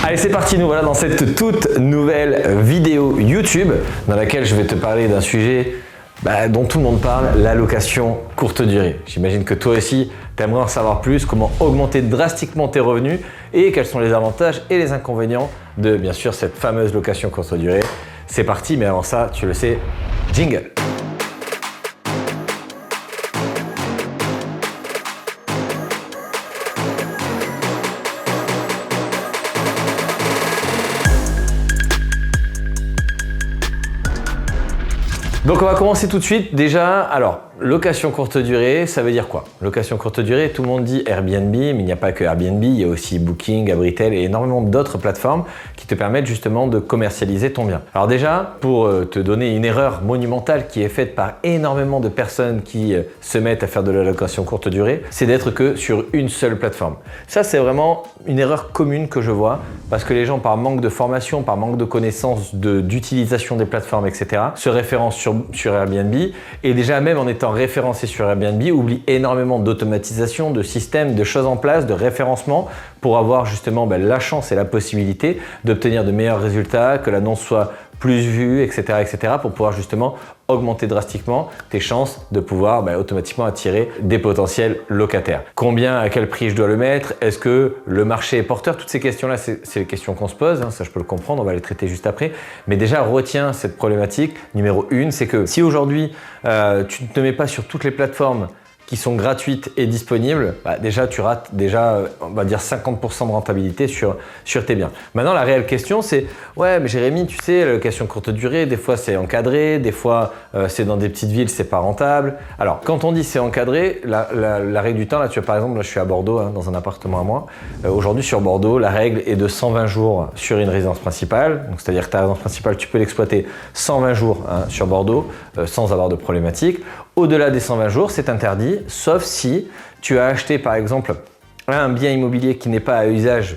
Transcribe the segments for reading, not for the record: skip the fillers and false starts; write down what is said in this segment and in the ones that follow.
Allez, c'est parti, nous voilà dans cette toute nouvelle vidéo YouTube dans laquelle je vais te parler d'un sujet dont tout le monde parle, la location courte durée. J'imagine que toi aussi, tu aimerais en savoir plus, comment augmenter drastiquement tes revenus et quels sont les avantages et les inconvénients de, bien sûr, cette fameuse location courte durée. C'est parti, mais avant ça, tu le sais, jingle! Donc on va commencer tout de suite. Déjà, alors, location courte durée, ça veut dire quoi? Location courte durée, tout le monde dit Airbnb, mais il n'y a pas que Airbnb, il y a aussi Booking, Abritel et énormément d'autres plateformes qui te permettent justement de commercialiser ton bien. Alors déjà, pour te donner une erreur monumentale qui est faite par énormément de personnes qui se mettent à faire de la location courte durée, c'est d'être que sur une seule plateforme. Ça, c'est vraiment une erreur commune que je vois parce que les gens, par manque de formation, par manque de connaissances d'utilisation des plateformes, etc., se référencent sur Airbnb et déjà même en étant référencé sur Airbnb, oublie énormément d'automatisation, de systèmes, de choses en place, de référencement pour avoir justement la chance et la possibilité d'obtenir de meilleurs résultats, que l'annonce soit plus vue, etc., etc., pour pouvoir justement augmenter drastiquement tes chances de pouvoir automatiquement attirer des potentiels locataires. Combien, à quel prix je dois le mettre? Est-ce que le marché est porteur? Toutes ces questions-là, c'est les questions qu'on se pose, ça je peux le comprendre, on va les traiter juste après. Mais déjà, retiens cette problématique. Numéro 1, c'est que si aujourd'hui, tu ne te mets pas sur toutes les plateformes qui sont gratuites et disponibles, déjà tu rates on va dire 50% de rentabilité sur tes biens. Maintenant, la réelle question c'est, ouais mais Jérémy, tu sais, la location courte durée, des fois c'est encadré, des fois c'est dans des petites villes, c'est pas rentable. Alors, quand on dit c'est encadré, la règle du temps, là tu vois par exemple, là je suis à Bordeaux, dans un appartement à moi. Aujourd'hui sur Bordeaux, la règle est de 120 jours sur une résidence principale. Donc c'est-à-dire que ta résidence principale, tu peux l'exploiter 120 jours sur Bordeaux sans avoir de problématique. Au-delà des 120 jours, c'est interdit, sauf si tu as acheté par exemple un bien immobilier qui n'est pas à usage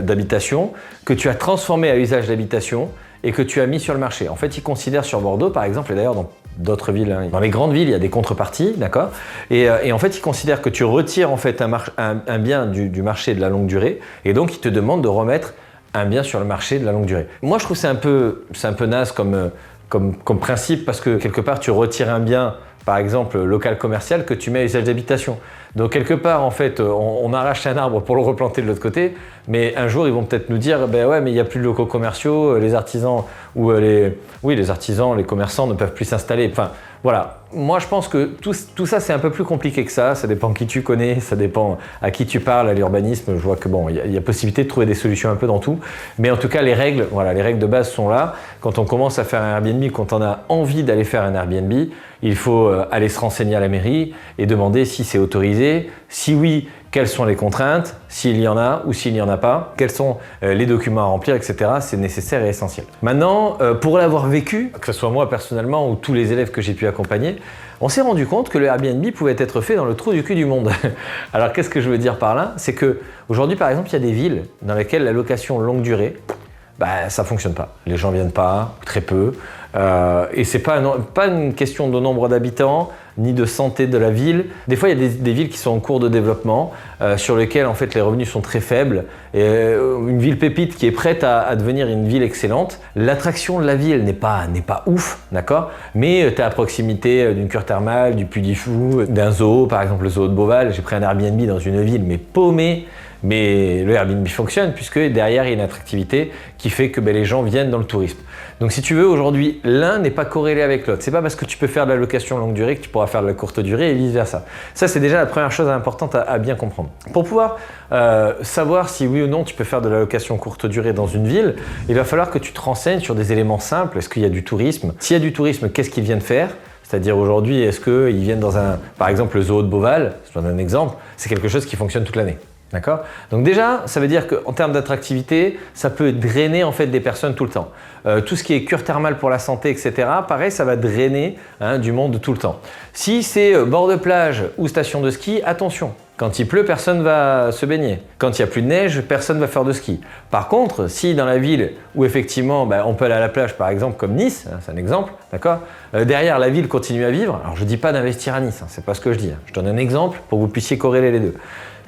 d'habitation, que tu as transformé à usage d'habitation et que tu as mis sur le marché. En fait, ils considèrent sur Bordeaux par exemple, et d'ailleurs dans d'autres villes, dans les grandes villes, il y a des contreparties, d'accord, et en fait, ils considèrent que tu retires en fait un bien du marché de la longue durée et donc ils te demandent de remettre un bien sur le marché de la longue durée. Moi, je trouve que c'est un peu naze comme principe parce que quelque part, tu retires un bien, par exemple local commercial, que tu mets à usage d'habitation. Donc quelque part, en fait, on arrache un arbre pour le replanter de l'autre côté, mais un jour, ils vont peut-être nous dire, ouais, mais il n'y a plus de locaux commerciaux, les artisans ou les artisans, les commerçants ne peuvent plus s'installer. Enfin, voilà. Moi, je pense que tout ça, c'est un peu plus compliqué que ça. Ça dépend qui tu connais, ça dépend à qui tu parles, à l'urbanisme. Je vois que bon, il y a possibilité de trouver des solutions un peu dans tout. Mais en tout cas, les règles de base sont là. Quand on commence à faire un Airbnb, quand on a envie d'aller faire un Airbnb, il faut aller se renseigner à la mairie et demander si c'est autorisé. Si oui, quelles sont les contraintes, s'il y en a ou s'il n'y en a pas, quels sont les documents à remplir, etc. C'est nécessaire et essentiel. Maintenant, pour l'avoir vécu, que ce soit moi personnellement ou tous les élèves que j'ai pu accompagner, on s'est rendu compte que le Airbnb pouvait être fait dans le trou du cul du monde. Alors qu'est-ce que je veux dire par là? C'est que aujourd'hui, par exemple, il y a des villes dans lesquelles la location longue durée, ça fonctionne pas. Les gens viennent pas, très peu. Et c'est pas une question de nombre d'habitants ni de santé de la ville. Des fois, il y a des villes qui sont en cours de développement, sur lesquelles en fait les revenus sont très faibles. Et une ville pépite qui est prête à devenir une ville excellente, l'attraction de la ville n'est pas ouf, d'accord. Mais tu es à proximité d'une cure thermale, du Puy du Fou, d'un zoo, par exemple le zoo de Beauval. J'ai pris un Airbnb dans une ville mais paumée. Mais le Airbnb fonctionne puisque derrière il y a une attractivité qui fait que les gens viennent dans le tourisme. Donc si tu veux, aujourd'hui, l'un n'est pas corrélé avec l'autre. C'est pas parce que tu peux faire de la location longue durée que tu pourras faire de la courte durée et vice versa. Ça, c'est déjà la première chose importante à bien comprendre. Pour pouvoir savoir si oui ou non tu peux faire de la location courte durée dans une ville, il va falloir que tu te renseignes sur des éléments simples. Est-ce qu'il y a du tourisme? S'il y a du tourisme, qu'est-ce qu'ils viennent faire? C'est-à-dire aujourd'hui, est-ce qu'ils viennent dans par exemple le zoo de Beauval, je donne un exemple, c'est quelque chose qui fonctionne toute l'année. D'accord? Donc déjà, ça veut dire qu'en termes d'attractivité, ça peut drainer en fait des personnes tout le temps. Tout ce qui est cure thermale pour la santé, etc., pareil, ça va drainer du monde tout le temps. Si c'est bord de plage ou station de ski, attention. Quand il pleut, personne va se baigner. Quand il n'y a plus de neige, personne va faire de ski. Par contre, si dans la ville où effectivement on peut aller à la plage, par exemple comme Nice, hein, c'est un exemple, d'accord, derrière la ville continue à vivre. Alors je ne dis pas d'investir à Nice, hein, c'est pas ce que je dis. Hein. Je donne un exemple pour que vous puissiez corréler les deux.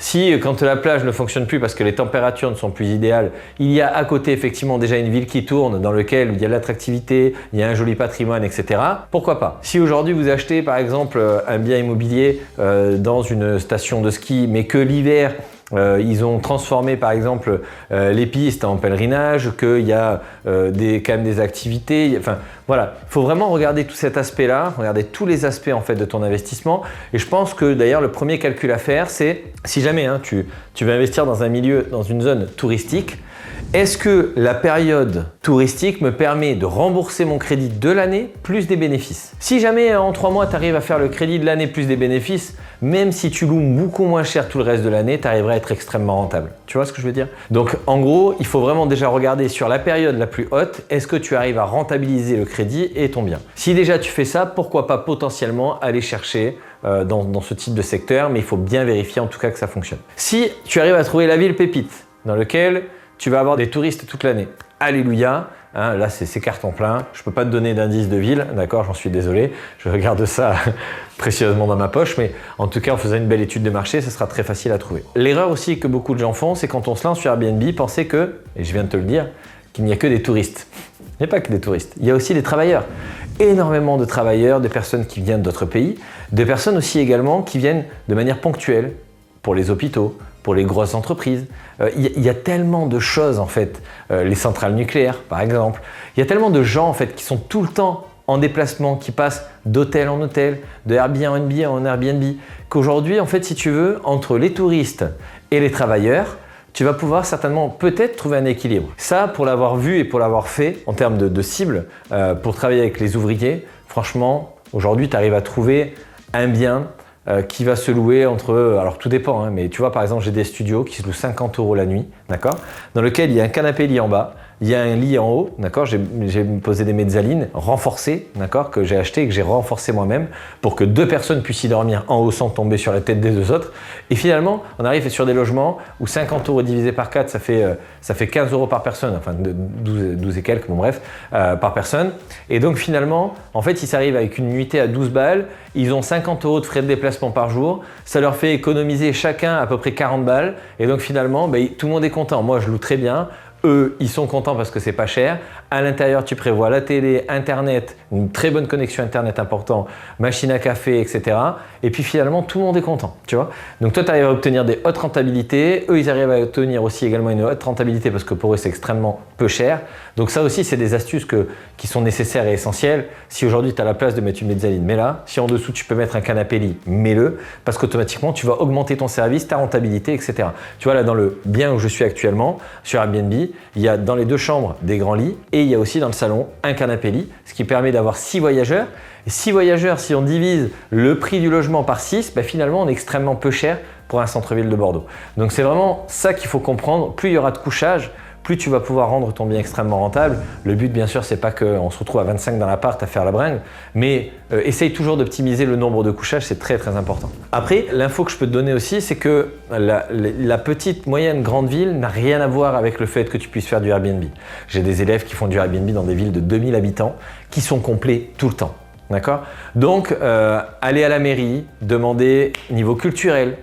Si quand la plage ne fonctionne plus parce que les températures ne sont plus idéales, il y a à côté effectivement déjà une ville qui tourne dans laquelle il y a de l'attractivité, il y a un joli patrimoine, etc. Pourquoi pas? Si aujourd'hui vous achetez par exemple un bien immobilier dans une station de ski mais que l'hiver ils ont transformé par exemple les pistes en pèlerinage, qu'il y a quand même des activités. Enfin voilà, il faut vraiment regarder tout cet aspect-là, regarder tous les aspects en fait de ton investissement. Et je pense que d'ailleurs le premier calcul à faire, c'est si jamais tu veux investir dans un milieu, dans une zone touristique, est-ce que la période touristique me permet de rembourser mon crédit de l'année plus des bénéfices? Si jamais en 3 mois tu arrives à faire le crédit de l'année plus des bénéfices, même si tu loues beaucoup moins cher tout le reste de l'année, tu arriveras à être extrêmement rentable. Tu vois ce que je veux dire? Donc en gros, il faut vraiment déjà regarder sur la période la plus haute, est-ce que tu arrives à rentabiliser le crédit et ton bien? Si déjà tu fais ça, pourquoi pas potentiellement aller chercher dans ce type de secteur, mais il faut bien vérifier en tout cas que ça fonctionne. Si tu arrives à trouver la ville pépite dans laquelle tu vas avoir des touristes toute l'année, alléluia, hein, là c'est carton plein, je ne peux pas te donner d'indice de ville, d'accord, j'en suis désolé, je regarde ça précieusement dans ma poche, mais en tout cas en faisant une belle étude de marché, ça sera très facile à trouver. L'erreur aussi que beaucoup de gens font, c'est quand on se lance sur Airbnb, penser que, et je viens de te le dire, qu'il n'y a que des touristes. Il n'y a pas que des touristes, il y a aussi des travailleurs. Énormément de travailleurs, de personnes qui viennent d'autres pays, de personnes aussi également qui viennent de manière ponctuelle pour les hôpitaux, pour les grosses entreprises. Il y a tellement de choses en fait, les centrales nucléaires par exemple. Il y a tellement de gens en fait qui sont tout le temps en déplacement, qui passent d'hôtel en hôtel, de Airbnb en Airbnb, qu'aujourd'hui en fait si tu veux, entre les touristes et les travailleurs, tu vas pouvoir certainement peut-être trouver un équilibre. Ça, pour l'avoir vu et pour l'avoir fait en termes de cible, pour travailler avec les ouvriers, franchement, aujourd'hui tu arrives à trouver un bien qui va se louer entre, alors tout dépend, hein, mais tu vois par exemple j'ai des studios qui se louent 50 € la nuit, d'accord, dans lequel il y a un canapé lit en bas, il y a un lit en haut, d'accord, j'ai posé des mezzanines renforcées, d'accord, que j'ai acheté et que j'ai renforcé moi-même pour que 2 personnes puissent y dormir en haut sans tomber sur la tête des 2 autres. Et finalement, on arrive sur des logements où 50 € divisé par 4, ça fait 15 € par personne, enfin 12 et quelques, bon bref, par personne. Et donc finalement, en fait, ils s'arrivent avec une nuitée à 12 balles, ils ont 50 € de frais de déplacement par jour, ça leur fait économiser chacun à peu près 40 balles. Et donc finalement, tout le monde est content. Moi, je loue très bien. Eux, ils sont contents parce que c'est pas cher. À l'intérieur, tu prévois la télé, Internet, une très bonne connexion Internet important, machine à café, etc. Et puis finalement, tout le monde est content, tu vois. Donc toi, tu arrives à obtenir des hautes rentabilités. Eux, ils arrivent à obtenir aussi également une haute rentabilité parce que pour eux, c'est extrêmement peu cher. Donc ça aussi, c'est des astuces qui sont nécessaires et essentielles. Si aujourd'hui, tu as la place de mettre une mezzanine, mets-la. Si en dessous, tu peux mettre un canapé lit, mets-le. Parce qu'automatiquement, tu vas augmenter ton service, ta rentabilité, etc. Tu vois, là, dans le bien où je suis actuellement, sur Airbnb, il y a dans les 2 chambres des grands lits et il y a aussi dans le salon un canapé lit, ce qui permet d'avoir 6 voyageurs. Et 6 voyageurs, si on divise le prix du logement par 6, finalement, on est extrêmement peu cher pour un centre-ville de Bordeaux. Donc c'est vraiment ça qu'il faut comprendre. Plus il y aura de couchage, plus tu vas pouvoir rendre ton bien extrêmement rentable. Le but, bien sûr, c'est pas qu'on se retrouve à 25 dans l'appart à faire la bringue, mais essaye toujours d'optimiser le nombre de couchages, c'est très très important. Après, l'info que je peux te donner aussi, c'est que la petite, moyenne, grande ville n'a rien à voir avec le fait que tu puisses faire du Airbnb. J'ai des élèves qui font du Airbnb dans des villes de 2000 habitants qui sont complets tout le temps. D'accord? Donc, aller à la mairie, demander niveau culturel,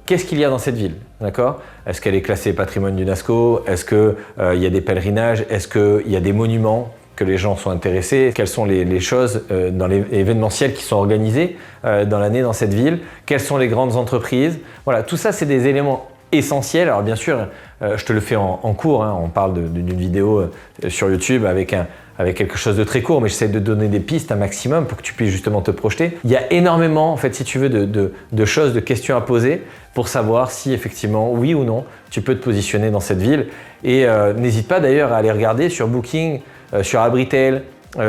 qu'est-ce qu'il y a dans cette ville? D'accord? Est-ce qu'elle est classée patrimoine d'UNESCO? Est-ce qu'il y a des pèlerinages? Est-ce qu'il y a des monuments que les gens sont intéressés? Quelles sont les choses dans les événementiels qui sont organisés dans l'année dans cette ville? Quelles sont les grandes entreprises? Voilà, tout ça, c'est des éléments essentiels. Alors bien sûr, je te le fais en cours, hein, on parle d'une vidéo sur YouTube avec quelque chose de très court, mais j'essaie de donner des pistes un maximum pour que tu puisses justement te projeter. Il y a énormément, en fait, si tu veux, de choses, de questions à poser pour savoir si effectivement, oui ou non, tu peux te positionner dans cette ville. Et n'hésite pas d'ailleurs à aller regarder sur Booking, sur Abritel,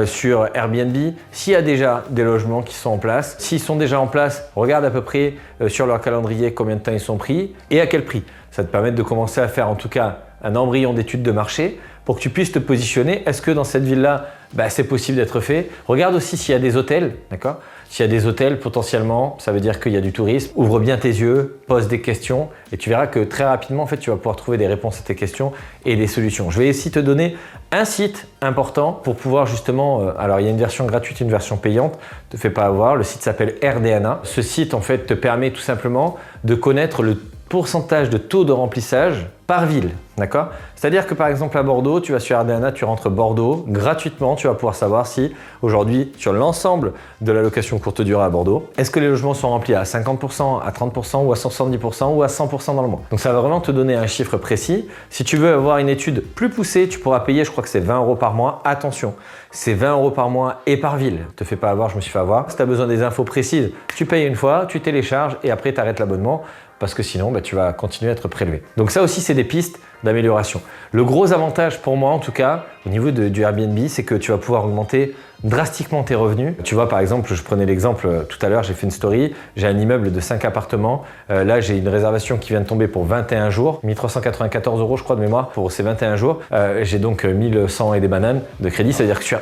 sur Airbnb, s'il y a déjà des logements qui sont en place. S'ils sont déjà en place, regarde à peu près sur leur calendrier combien de temps ils sont pris et à quel prix. Ça te permet de commencer à faire en tout cas un embryon d'étude de marché pour que tu puisses te positionner. Est-ce que dans cette ville-là, c'est possible d'être fait? Regarde aussi s'il y a des hôtels, d'accord? S'il y a des hôtels, potentiellement, ça veut dire qu'il y a du tourisme. Ouvre bien tes yeux, pose des questions et tu verras que très rapidement, en fait, tu vas pouvoir trouver des réponses à tes questions et des solutions. Je vais ici te donner un site important pour pouvoir justement, alors il y a une version gratuite, une version payante, ne te fais pas avoir, le site s'appelle RDNA. Ce site en fait te permet tout simplement de connaître le pourcentage de taux de remplissage par ville, d'accord? C'est-à-dire que par exemple à Bordeaux, tu vas sur RDNA, tu rentres Bordeaux, gratuitement, tu vas pouvoir savoir si aujourd'hui, sur l'ensemble de la location courte durée à Bordeaux, est-ce que les logements sont remplis à 50%, à 30% ou à 70% ou à 100% dans le mois. Donc ça va vraiment te donner un chiffre précis. Si tu veux avoir une étude plus poussée, tu pourras payer, je crois que c'est 20 € par mois. Attention, c'est 20 € par mois et par ville. Te fais pas avoir, je me suis fait avoir. Si tu as besoin des infos précises, tu payes une fois, tu télécharges et après tu arrêtes l'abonnement. Parce que sinon, tu vas continuer à être prélevé. Donc ça aussi, c'est des pistes d'amélioration. Le gros avantage pour moi, en tout cas, au niveau du Airbnb, c'est que tu vas pouvoir augmenter drastiquement tes revenus. Tu vois, par exemple, je prenais l'exemple tout à l'heure, j'ai fait une story, j'ai un immeuble de 5 appartements. Là, j'ai une réservation qui vient de tomber pour 21 jours, 1394 € je crois de mémoire pour ces 21 jours. J'ai donc 1100 et des bananes de crédit. C'est-à-dire que sur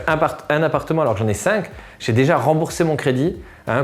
un appartement, alors que j'en ai 5, j'ai déjà remboursé mon crédit,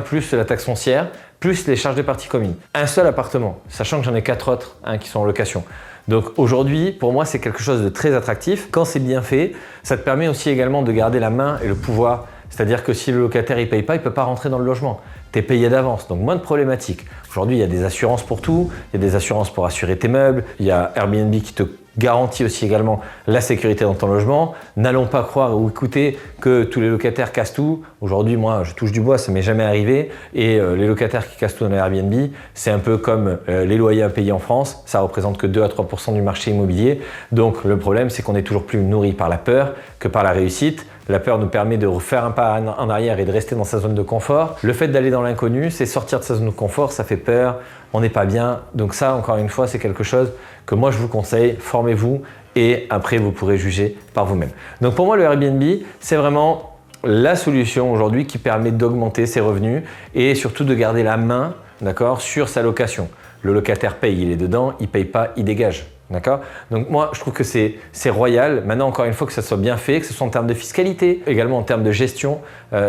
plus la taxe foncière, plus les charges des parties communes. Un seul appartement, sachant que j'en ai 4 autres qui sont en location. Donc aujourd'hui, pour moi, c'est quelque chose de très attractif. Quand c'est bien fait, ça te permet aussi également de garder la main et le pouvoir. C'est-à-dire que si le locataire ne paye pas, il ne peut pas rentrer dans le logement. Tu es payé d'avance, donc moins de problématiques. Aujourd'hui, il y a des assurances pour tout. Il y a des assurances pour assurer tes meubles. Il y a Airbnb qui te garantit aussi également la sécurité dans ton logement. N'allons pas croire ou écouter que tous les locataires cassent tout. Aujourd'hui, moi, je touche du bois, ça m'est jamais arrivé. Et les locataires qui cassent tout dans les Airbnb, c'est un peu comme les loyers impayés en France. Ça représente que 2 à 3% du marché immobilier. Donc le problème, c'est qu'on est toujours plus nourri par la peur que par la réussite. La peur nous permet de refaire un pas en arrière et de rester dans sa zone de confort. Le fait d'aller dans l'inconnu, c'est sortir de sa zone de confort, ça fait peur, on n'est pas bien. Donc ça, encore une fois, c'est quelque chose que moi je vous conseille, formez-vous et après vous pourrez juger par vous-même. Donc pour moi, le Airbnb, c'est vraiment la solution aujourd'hui qui permet d'augmenter ses revenus et surtout de garder la main, d'accord, sur sa location. Le locataire paye, il est dedans, il ne paye pas, il dégage. D'accord? Donc moi, je trouve que c'est royal. Maintenant, encore une fois, que ça soit bien fait, que ce soit en termes de fiscalité, également en termes de gestion,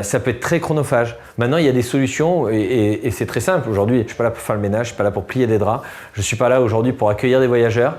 ça peut être très chronophage. Maintenant, il y a des solutions et c'est très simple. Aujourd'hui, je ne suis pas là pour faire le ménage, je ne suis pas là pour plier des draps, je ne suis pas là aujourd'hui pour accueillir des voyageurs.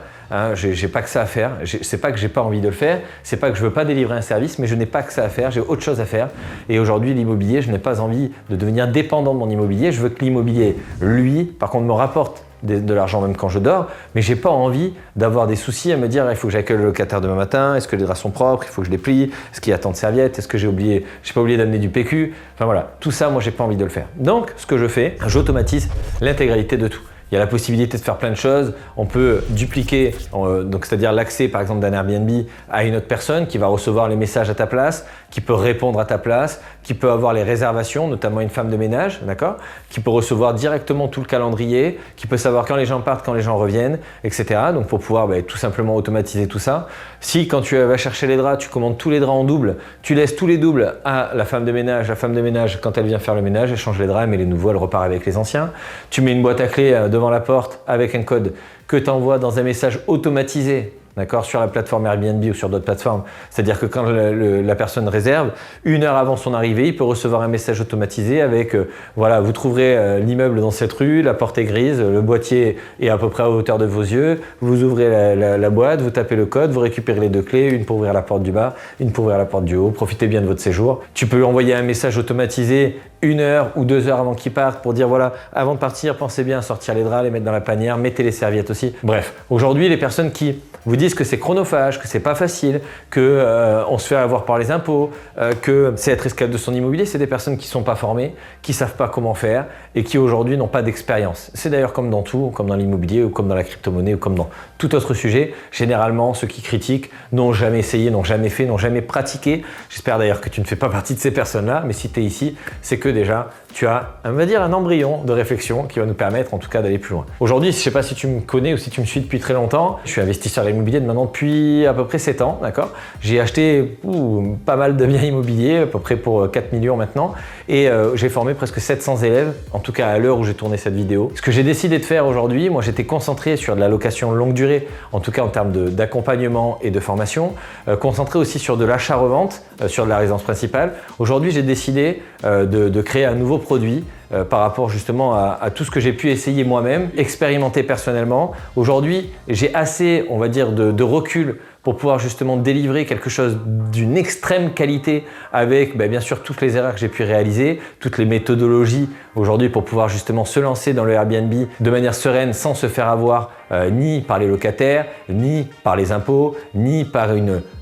J'ai pas que ça à faire. C'est pas que j'ai pas envie de le faire, c'est pas que je veux pas délivrer un service, mais je n'ai pas que ça à faire, j'ai autre chose à faire. Et aujourd'hui, l'immobilier, je n'ai pas envie de devenir dépendant de mon immobilier. Je veux que l'immobilier, lui, par contre, me rapporte de l'argent même quand je dors, mais j'ai pas envie d'avoir des soucis à me dire il faut que j'accueille le locataire demain matin, est-ce que les draps sont propres, il faut que je les plie, est-ce qu'il y a tant de serviettes, est-ce que j'ai pas oublié d'amener du PQ, enfin voilà, tout ça moi j'ai pas envie de le faire. Donc ce que je fais, j'automatise l'intégralité de tout. Il y a la possibilité de faire plein de choses. On peut dupliquer, donc c'est-à-dire l'accès par exemple d'un Airbnb à une autre personne qui va recevoir les messages à ta place, qui peut répondre à ta place, qui peut avoir les réservations, notamment une femme de ménage, d'accord, qui peut recevoir directement tout le calendrier, qui peut savoir quand les gens partent, quand les gens reviennent, etc. Donc pour pouvoir tout simplement automatiser tout ça. Si quand tu vas chercher les draps, tu commandes tous les draps en double, tu laisses tous les doubles à la femme de ménage quand elle vient faire le ménage, elle change les draps, elle met les nouveaux, elle repart avec les anciens. Tu mets une boîte à clés devant la porte avec un code que tu envoies dans un message automatisé, d'accord, sur la plateforme Airbnb ou sur d'autres plateformes. C'est-à-dire que quand la personne réserve, 1 heure avant son arrivée, il peut recevoir un message automatisé avec voilà, vous trouverez l'immeuble dans cette rue, la porte est grise, le boîtier est à peu près à hauteur de vos yeux, vous ouvrez la boîte, vous tapez le code, vous récupérez les 2 clés, une pour ouvrir la porte du bas, une pour ouvrir la porte du haut, profitez bien de votre séjour. Tu peux envoyer un message automatisé 1 heure ou 2 heures avant qu'il parte pour dire voilà, avant de partir, pensez bien à sortir les draps, les mettre dans la panière, mettez les serviettes aussi. Bref, aujourd'hui, les personnes qui vous disent que c'est chronophage, que c'est pas facile, que on se fait avoir par les impôts, que c'est être esclave de son immobilier, c'est des personnes qui sont pas formées, qui savent pas comment faire et qui aujourd'hui n'ont pas d'expérience. C'est d'ailleurs comme dans tout, comme dans l'immobilier ou comme dans la crypto-monnaie ou comme dans tout autre sujet. Généralement, ceux qui critiquent n'ont jamais essayé, n'ont jamais fait, n'ont jamais pratiqué. J'espère d'ailleurs que tu ne fais pas partie de ces personnes-là, mais si tu es ici, c'est que déjà, tu as, on va dire, un embryon de réflexion qui va nous permettre en tout cas d'aller plus loin. Aujourd'hui, je ne sais pas si tu me connais ou si tu me suis depuis très longtemps, je suis investisseur immobilier immobilier maintenant depuis à peu près 7 ans, d'accord. J'ai acheté pas mal de biens immobiliers, à peu près pour 4 millions maintenant, et j'ai formé presque 700 élèves, en tout cas à l'heure où j'ai tourné cette vidéo. Ce que j'ai décidé de faire aujourd'hui, moi j'étais concentré sur de la location longue durée, en tout cas en termes d'accompagnement et de formation, concentré aussi sur de l'achat-revente, sur de la résidence principale. Aujourd'hui, j'ai décidé de créer un nouveau produit par rapport justement à tout ce que j'ai pu essayer moi-même, expérimenter personnellement. Aujourd'hui, j'ai assez, on va dire, de recul pour pouvoir justement délivrer quelque chose d'une extrême qualité avec bien sûr toutes les erreurs que j'ai pu réaliser, toutes les méthodologies aujourd'hui pour pouvoir justement se lancer dans le Airbnb de manière sereine sans se faire avoir ni par les locataires, ni par les impôts, ni par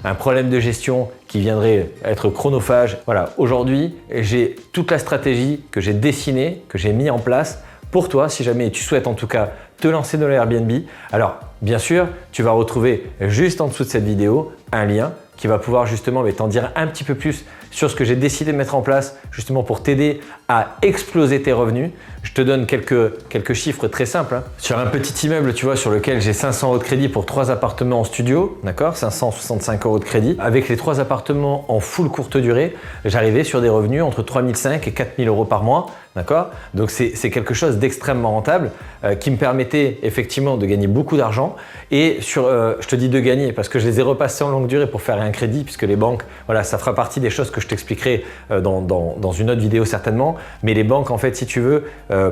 un problème de gestion qui viendrait être chronophage. Voilà, aujourd'hui, j'ai toute la stratégie que j'ai dessinée, que j'ai mis en place pour toi, si jamais tu souhaites en tout cas te lancer dans le Airbnb. Alors, bien sûr, tu vas retrouver juste en dessous de cette vidéo un lien qui va pouvoir justement t'en dire un petit peu plus sur ce que j'ai décidé de mettre en place justement pour t'aider à exploser tes revenus. Je te donne quelques chiffres très simples. Sur un petit immeuble, tu vois, sur lequel j'ai 500 € de crédit pour 3 appartements en studio, d'accord, 565 € de crédit. Avec les 3 appartements en full courte durée, j'arrivais sur des revenus entre 3500 et 4000 € par mois, d'accord. Donc c'est quelque chose d'extrêmement rentable qui me permettait effectivement de gagner beaucoup d'argent. Et je te dis de gagner parce que je les ai repassés en longue durée pour faire un crédit, puisque les banques, voilà, ça fera partie des choses que je t'expliquerai dans une autre vidéo certainement. Mais les banques, en fait, si tu veux,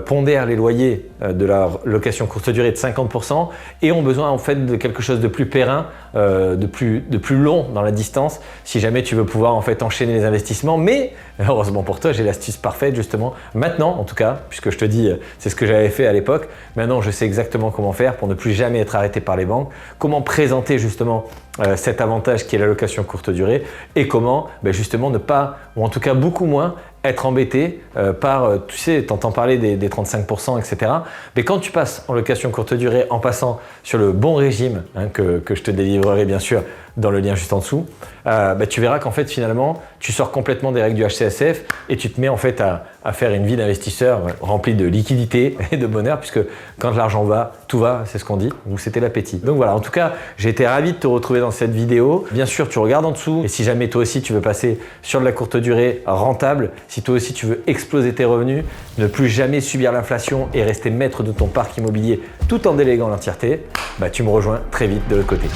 pondèrent les loyers de la location courte durée de 50% et ont besoin en fait de quelque chose de plus périn, de plus long dans la distance, si jamais tu veux pouvoir en fait enchaîner les investissements. Mais heureusement pour toi, j'ai l'astuce parfaite justement. Maintenant, en tout cas, puisque je te dis, c'est ce que j'avais fait à l'époque. Maintenant, je sais exactement comment faire pour ne plus jamais être arrêté par les banques. Comment présenter justement cet avantage qui est la location courte durée et comment justement ne pas, ou en tout cas beaucoup moins, être embêté par, tu sais, t'entends parler des 35%, etc. Mais quand tu passes en location courte durée en passant sur le bon régime, que je te délivrerai bien sûr dans le lien juste en dessous, tu verras qu'en fait finalement tu sors complètement des règles du HCSF et tu te mets en fait à faire une vie d'investisseur remplie de liquidité et de bonheur, puisque quand l'argent va, tout va, c'est ce qu'on dit, ou c'était l'appétit. Donc voilà, en tout cas, j'ai été ravi de te retrouver dans cette vidéo. Bien sûr, tu regardes en dessous et si jamais toi aussi tu veux passer sur de la courte durée rentable, si toi aussi tu veux exploser tes revenus, ne plus jamais subir l'inflation et rester maître de ton parc immobilier tout en déléguant l'entièreté, tu me rejoins très vite de l'autre côté.